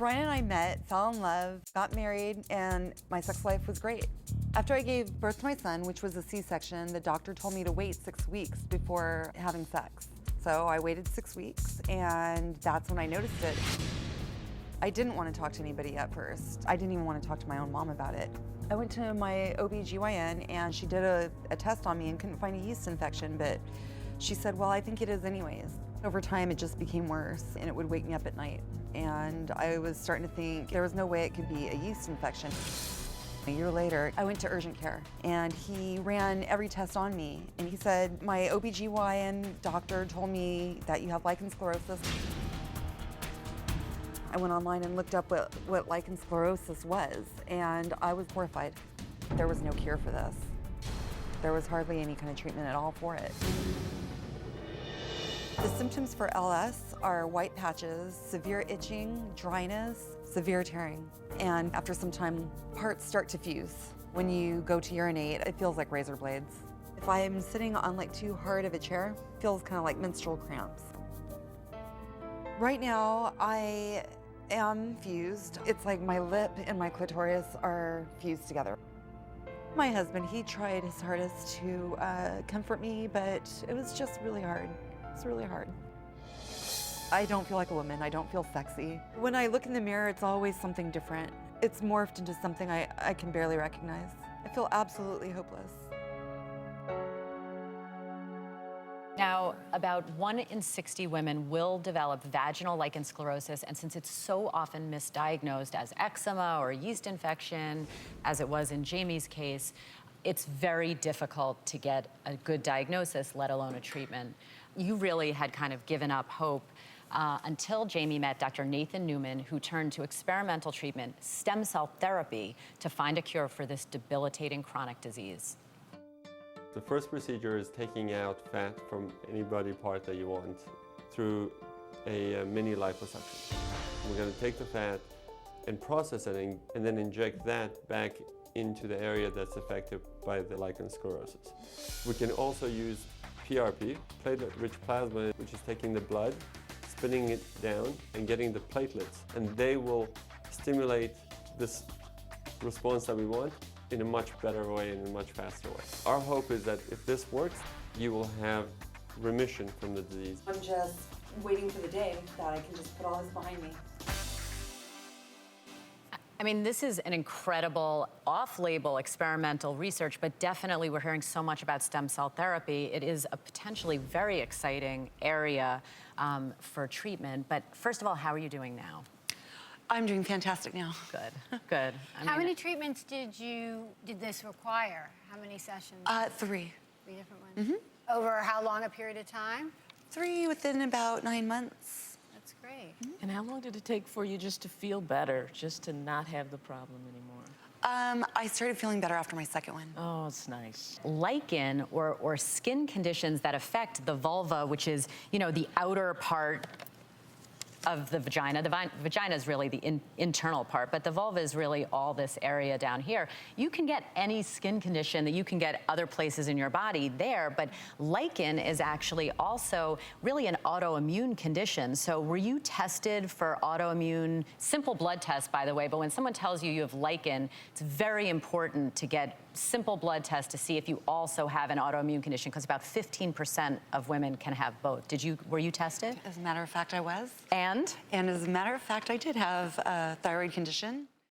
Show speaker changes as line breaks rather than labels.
Brian and I met, fell in love, got married, and my sex life was great. After I gave birth to my son, which was a C-section, the doctor told me to wait 6 weeks before having sex. So I waited 6 weeks, and that's when I noticed it. I didn't want to talk to anybody at first. I didn't even want to talk to my own mom about it. I went to my OB/GYN, and she did a test on me and couldn't find a yeast infection, but she said, well, I think it is anyways. Over time, it just became worse, and it would wake me up at night. And I was starting to think there was no way it could be a yeast infection. A year later, I went to urgent care, and he ran every test on me. And he said, my OB/GYN doctor told me that you have lichen sclerosus. I went online and looked up what lichen sclerosus was, and I was horrified. There was no cure for this. There was hardly any kind of treatment at all for it. The symptoms for LS are white patches, severe itching, dryness, severe tearing. And after some time, parts start to fuse. When you go to urinate, it feels like razor blades. If I'm sitting on like too hard of a chair, it feels kind of like menstrual cramps. Right now, I am fused. It's like my lip and my clitoris are fused together. My husband, he tried his hardest to comfort me, but it was just really hard. It's really hard. I don't feel like a woman. I don't feel sexy. When I look in the mirror, it's always something different. It's morphed into something I can barely recognize. I feel absolutely hopeless.
Now, about 1 in 60 women will develop vaginal lichen sclerosus, and since it's so often misdiagnosed as eczema or a yeast infection, as it was in Jamie's case, it's very difficult to get a good diagnosis, let alone a treatment. You really had kind of given up hope until Jamie met Dr. Nathan Newman, who turned to experimental treatment, stem cell therapy, to find a cure for this debilitating chronic disease.
The first procedure is taking out fat from any body part that you want through a mini liposuction. We're going to take the fat and process it and then inject that back into the area that's affected by the lichen sclerosus. We can also use PRP, platelet-rich plasma, which is taking the blood, spinning it down, and getting the platelets, and they will stimulate this response that we want in a much better way and in a much faster way. Our hope is that if this works, you will have remission from the disease.
I'm just waiting for the day that I can just put all this behind me.
I mean, this is an incredible off-label experimental research, but definitely we're hearing so much about stem cell therapy. It is a potentially very exciting area for treatment. But first of all, how are you doing now?
I'm doing fantastic now.
Good, good.
How many treatments did this require? How many sessions?
3.
3 different ones? Over how long a period of time?
3 within about 9 months.
That's great.
And how long did it take for you just to feel better, just to not have the problem anymore?
I started feeling better after my second one.
Oh, it's nice.
Lichen or skin conditions that affect the vulva, which is, you know, the outer part of the vagina. The vagina is really the internal part, but the vulva is really all this area down here. You can get any skin condition that you can get other places in your body there, but lichen is actually also really an autoimmune condition. So were you tested for autoimmune, simple blood test, by the way, but when someone tells you you have lichen, it's very important to get simple blood test to see if you also have an autoimmune condition, because about 15% of women can have both. Were you tested?
As a matter of fact, I was.
And
as a matter of fact, I did have a thyroid condition.